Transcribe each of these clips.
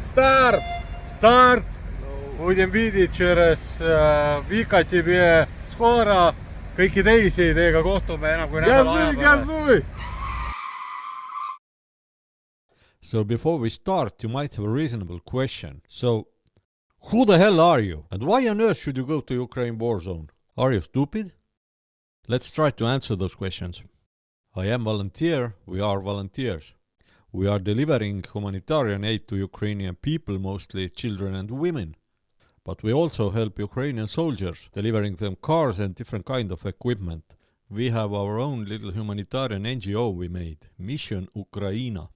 Старт! Старт! Будем видеть через Vika TV skoora. Kõiki teisi teiega kohtume enam kui nädala aja pärast. Газуй! So before we start, you might have a reasonable question. So, who the hell are you? And why on earth should you go to Ukraine war zone? Are you stupid? Let's try to answer those questions. I am volunteer, we are volunteers. We are delivering humanitarian aid to Ukrainian people, mostly children and women. But we also help Ukrainian soldiers, delivering them cars and different kind of equipment. We have our own little humanitarian NGO we made, Mission Ukraina.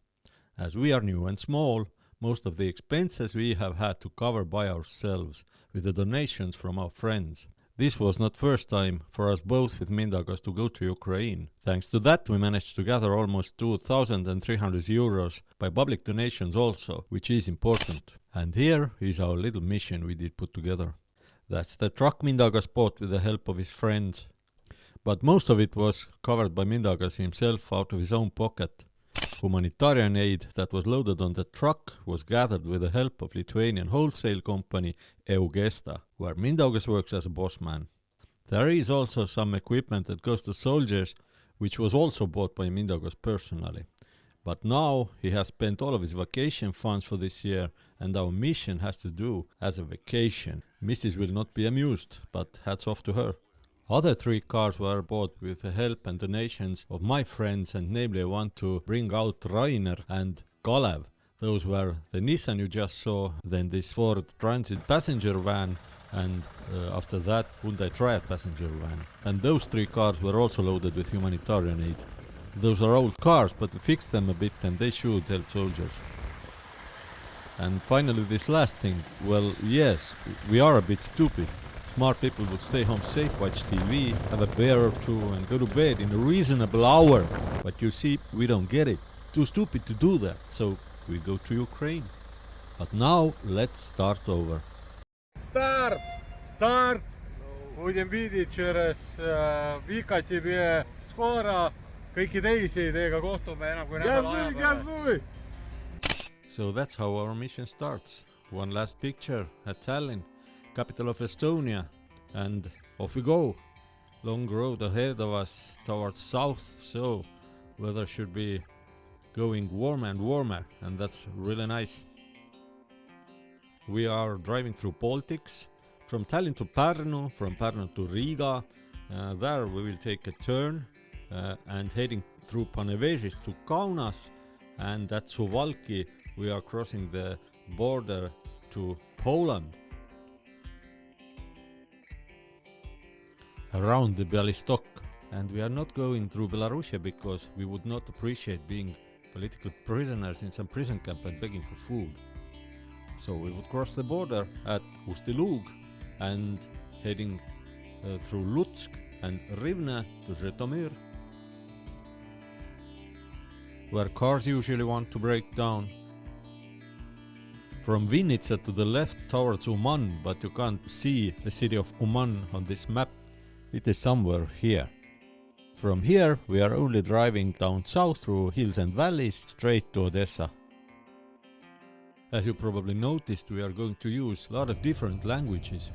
As we are new and small, most of the expenses we have had to cover by ourselves, with the donations from our friends. This was not first time for us both with Mindaugas to go to Ukraine. Thanks to that we managed to gather almost 2,300 euros by public donations also, which is important. And here is our little mission we did put together. That's the truck Mindaugas bought with the help of his friends. But most of it was covered by Mindaugas himself out of his own pocket. Humanitarian aid that was loaded on the truck was gathered with the help of Lithuanian wholesale company Odessa, where Mindaugas works as a boss man. There is also some equipment that goes to soldiers, which was also bought by Mindaugas personally. But now he has spent all of his vacation funds for this year, and our mission has to do as a vacation. Mrs. will not be amused, but hats off to her. Other 3 cars were bought with the help and donations of my friends, and namely I want to bring out Rainer and Kalev. Those were the Nissan you just saw, then this Ford Transit passenger van, and after that Hyundai Triad passenger van. And those 3 cars were also loaded with humanitarian aid. Those are old cars, but we fixed them a bit and they should help soldiers. And finally this last thing, well yes, we are a bit stupid. Smart people would stay home safe, watch TV, have a beer or 2 and go to bed in a reasonable hour. But you see, we don't get it. Too stupid to do that, so we go to Ukraine. But now, let's start over. Старт! Старт! Будем видеть через Vika TV skoora. Kõiki teisi teiega kohtume enam kui nädala aja pärast. Газуй! So that's how our mission starts. One last picture at Tallinn, capital of Estonia, and off we go. Long road ahead of us towards south, so weather should be going warmer and warmer, and that's really nice. We are driving through Baltics, from Tallinn to Pärnu, from Pärnu to Riga. There we will take a turn and heading through Panevežis to Kaunas, and at Suwalki we are crossing the border to Poland. Around the Bialystok, and we are not going through Belarusia because we would not appreciate being political prisoners in some prison camp and begging for food. So we would cross the border at Ust-Lug and heading through Lutsk and Rivne to Zhytomyr, where cars usually want to break down. From Vinnitsa to the left towards Uman, but you can't see the city of Uman on this map. It is somewhere here. From here we are only driving down south through hills and valleys straight to Odessa. As you probably noticed, we are going to use a lot of different languages.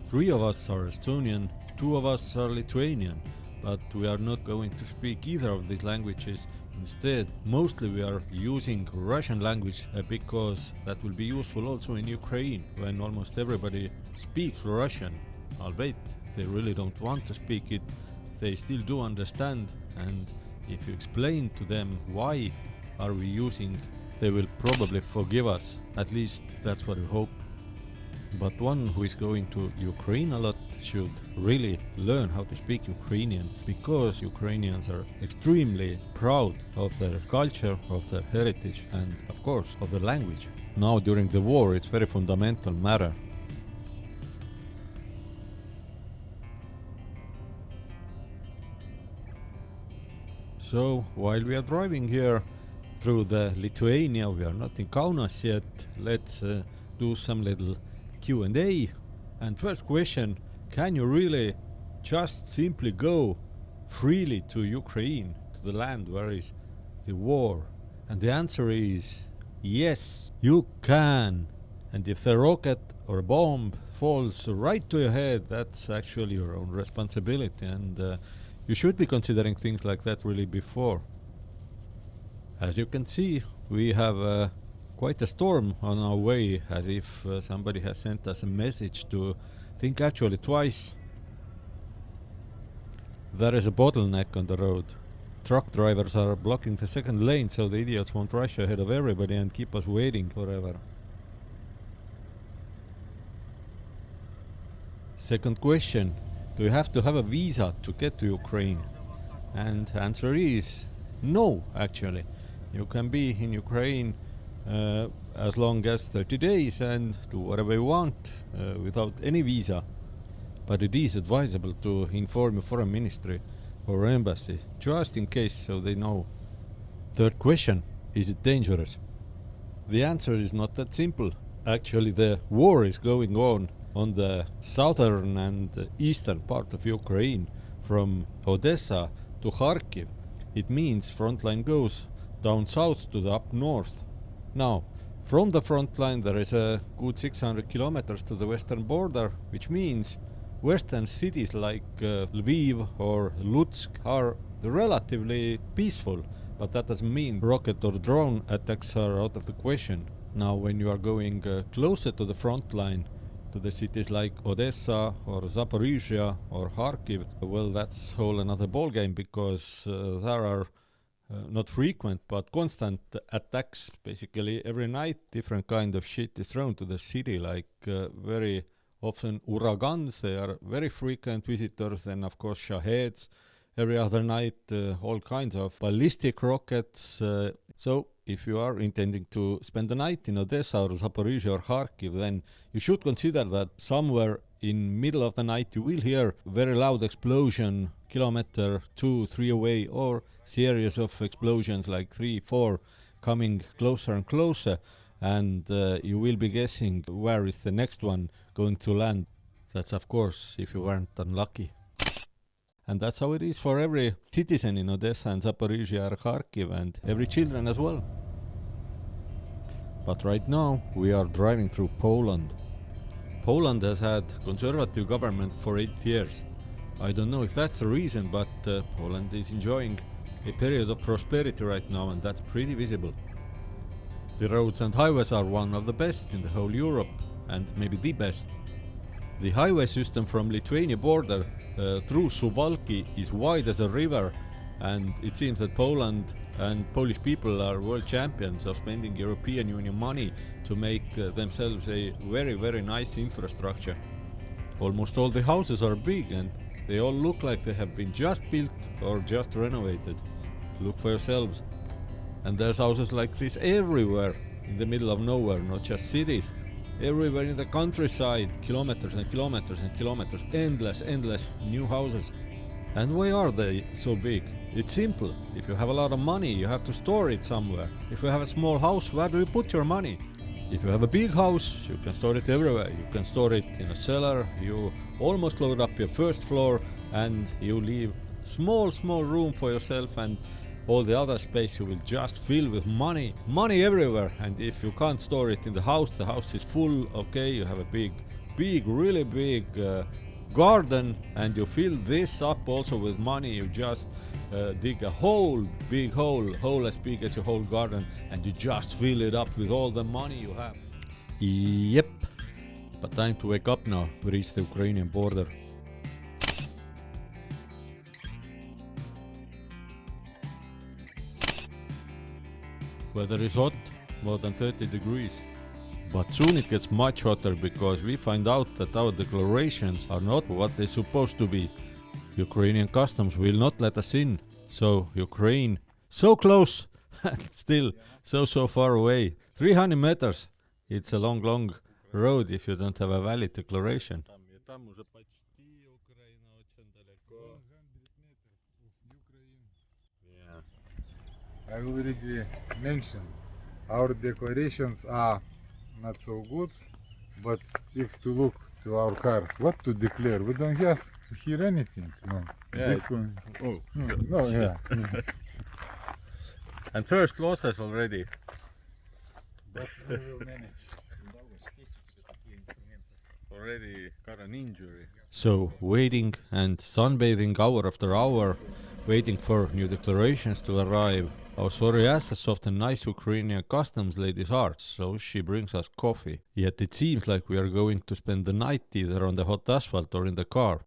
3 of us are Estonian, 2 of us are Lithuanian, but we are not going to speak either of these languages. Instead, mostly we are using Russian language because that will be useful also in Ukraine, when almost everybody speaks Russian. Albeit they really don't want to speak it, they still do understand, and if you explain to them why are we using, they will probably forgive us. At least that's what we hope. But one who is going to Ukraine a lot should really learn how to speak Ukrainian, because Ukrainians are extremely proud of their culture, of their heritage, and of course of their language. Now during the war it's very fundamental matter. So while we are driving here through the Lithuania, we are not in Kaunas yet, let's do some little Q&A. And first question, can you really just simply go freely to Ukraine, to the land where is the war? And the answer is Yes, you can. And if the rocket or a bomb falls right to your head, that's actually your own responsibility, and you should be considering things like that really before. As you can see, we have quite a storm on our way, as if somebody has sent us a message to think actually twice. There is a bottleneck on the road. Truck drivers are blocking the second lane so the idiots won't rush ahead of everybody and keep us waiting forever. Second question, do you have to have a visa to get to Ukraine? And answer is no, actually. You can be in Ukraine as long as 30 days and do whatever you want without any visa. But it is advisable to inform your foreign ministry or embassy, just in case, so they know. Third question, is it dangerous? The answer is not that simple. Actually, the war is going on the southern and eastern part of Ukraine, from Odessa to Kharkiv. It means frontline goes down south to the up north. Now, from the front line there is a good 600 kilometers to the western border, which means western cities like Lviv or Lutsk are relatively peaceful, but that doesn't mean rocket or drone attacks are out of the question. Now, when you are going closer to the front line, to the cities like Odessa or Zaporizhia or Kharkiv, well, that's whole another ballgame, because there are not frequent but constant attacks. Basically every night different kind of shit is thrown to the city, like very often uragans, they are very frequent visitors, and of course shaheds. Every other night all kinds of ballistic rockets. So if you are intending to spend the night in Odessa or Zaporizhia or Kharkiv, then you should consider that somewhere in middle of the night you will hear very loud explosion, kilometer 2-3 away, or series of explosions like 3-4 coming closer and closer, and you will be guessing where is the next one going to land. That's of course if you weren't unlucky. And that's how it is for every citizen in Odessa and Zaporizhia or Kharkiv, and every children as well. But right now we are driving through Poland. Poland has had conservative government for 8 years. I don't know if that's the reason, but Poland is enjoying a period of prosperity right now, and that's pretty visible. The roads and highways are one of the best in the whole Europe, and maybe the best. The highway system from Lithuania border through Suwalki is wide as a river, and it seems that Poland and Polish people are world champions of spending European Union money to make themselves a very, very nice infrastructure. Almost all the houses are big, and they all look like they have been just built or just renovated. Look for yourselves. And there's houses like this everywhere in the middle of nowhere, not just cities. Everywhere in the countryside, kilometers and kilometers and kilometers, endless new houses. And why are they so big? It's simple. If you have a lot of money, you have to store it somewhere. If you have a small house, where do you put your money? If you have a big house, you can store it everywhere. You can store it in a cellar, you almost load up your first floor, and you leave small room for yourself, and all the other space you will just fill with money everywhere. And if you can't store it in the house is full. Okay, you have a big, really big garden, and you fill this up also with money. You just dig a big hole as big as your whole garden, and you just fill it up with all the money you have. Yep, but time to wake up now. We reached the Ukrainian border. Weather is hot, more than 30 degrees. But soon it gets much hotter, because we find out that our declarations are not what they're supposed to be. Ukrainian customs will not let us in. So Ukraine, so close, and still so far away. 300 meters. It's a long road if you don't have a valid declaration. I already mentioned our declarations are not so good, but if to look to our cars, what to declare? We don't have here anything. No. Yeah, this one. Oh. No, yeah. And first losses already. but we will manage. Already got an injury. So, waiting and sunbathing hour after hour, waiting for new declarations to arrive. Our sorry asses soften nice Ukrainian customs lady's hearts, so she brings us coffee. Yet it seems like we are going to spend the night either on the hot asphalt or in the car.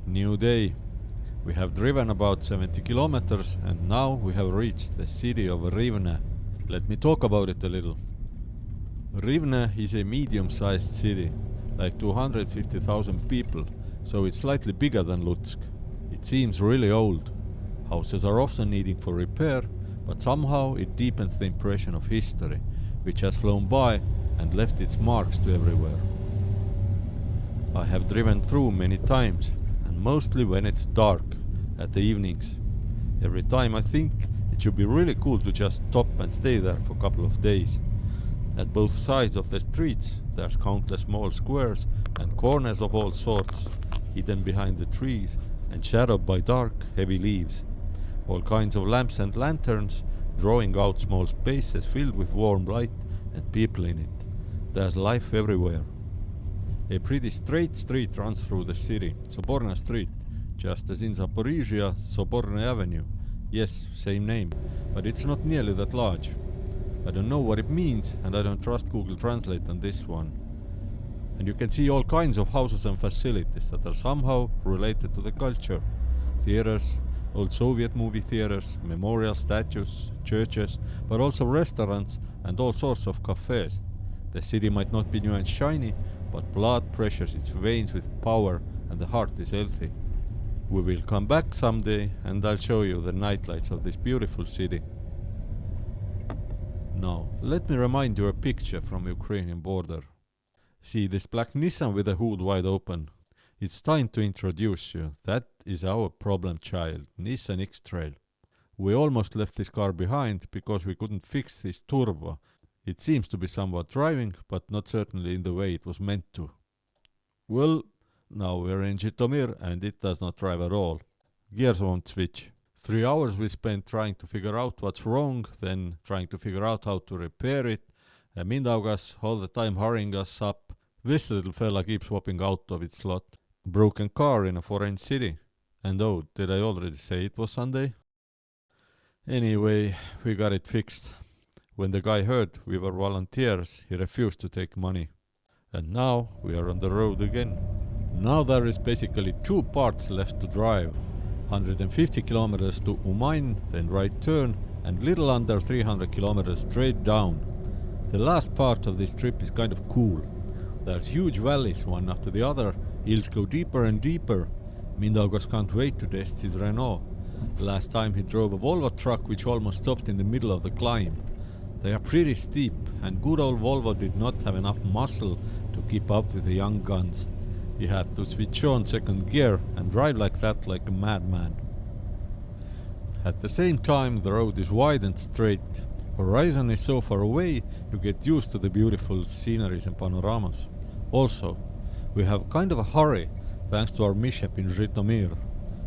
New day. We have driven about 70 kilometers and now we have reached the city of Rivne. Let me talk about it a little. Rivne is a medium-sized city, like 250,000 people, so it's slightly bigger than Lutsk. It seems really old. Houses are often needing for repair, but somehow it deepens the impression of history, which has flown by and left its marks to everywhere. I have driven through many times, and mostly when it's dark, at the evenings. Every time I think it should be really cool to just stop and stay there for a couple of days. At both sides of the streets there's countless small squares and corners of all sorts, hidden behind the trees and shadowed by dark, heavy leaves. All kinds of lamps and lanterns, drawing out small spaces filled with warm light and people in it. There's life everywhere. A pretty straight street runs through the city, Soborna Street, just as in Zaporizhia, Soborna Avenue. Yes, same name, but it's not nearly that large. I don't know what it means, and I don't trust Google Translate on this one. And you can see all kinds of houses and facilities that are somehow related to the culture. Theaters, old Soviet movie theaters, memorial statues, churches, but also restaurants and all sorts of cafes. The city might not be new and shiny, but blood pressures its veins with power and the heart is healthy. We will come back someday and I'll show you the nightlights of this beautiful city. Now, let me remind you a picture from Ukrainian border. See this black Nissan with the hood wide open? It's time to introduce you. That is our problem child, Nissan X-Trail. We almost left this car behind because we couldn't fix this turbo. It seems to be somewhat driving, but not certainly in the way it was meant to. Well, now we're in Zhytomyr and it does not drive at all. Gears won't switch. 3 hours we spent trying to figure out what's wrong, then trying to figure out how to repair it. Mindaugas all the time hurrying us up. This little fella keeps swapping out of its slot. Broken car in a foreign city. And oh, did I already say it was Sunday? Anyway, we got it fixed. When the guy heard we were volunteers, he refused to take money. And now we are on the road again. Now there is basically 2 parts left to drive. 150 kilometers to Umain, then right turn, and little under 300 kilometers straight down. The last part of this trip is kind of cool. There's huge valleys, one after the other. Hills go deeper and deeper. Mindaugas can't wait to test his Renault. Last time he drove a Volvo truck which almost stopped in the middle of the climb. They are pretty steep, and good old Volvo did not have enough muscle to keep up with the young guns. He had to switch on second gear and drive like that like a madman. At the same time, the road is wide and straight. Horizon is so far away, you get used to the beautiful sceneries and panoramas. Also, we have kind of a hurry thanks to our mishap in Zhytomyr.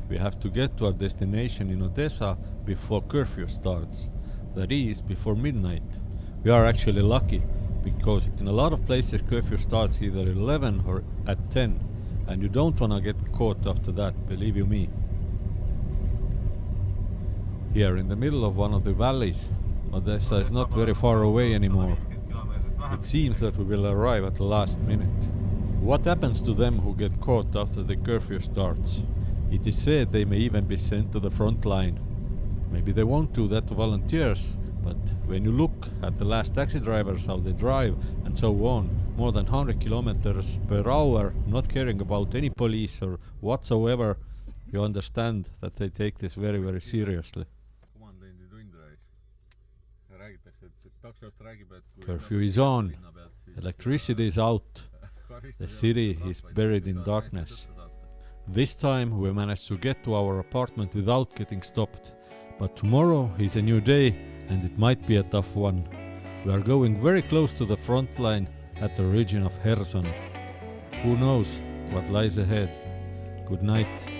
We have to get to our destination in Odessa before curfew starts. That is, before midnight. We are actually lucky, because in a lot of places curfew starts either 11 or at 10, and you don't wanna get caught after that, believe you me. Here in the middle of one of the valleys, Odessa is not very far away anymore. It seems that we will arrive at the last minute. What happens to them who get caught after the curfew starts? It is said they may even be sent to the front line. Maybe they won't do that to volunteers, but when you look at the last taxi drivers, how they drive and so on, more than 100 kilometers per hour, not caring about any police or whatsoever, you understand that they take this very, very seriously. Curfew is on, electricity is out, the city is buried in darkness. This time we managed to get to our apartment without getting stopped, but tomorrow is a new day and it might be a tough one. We are going very close to the front line at the region of Kherson. Who knows what lies ahead? Good night.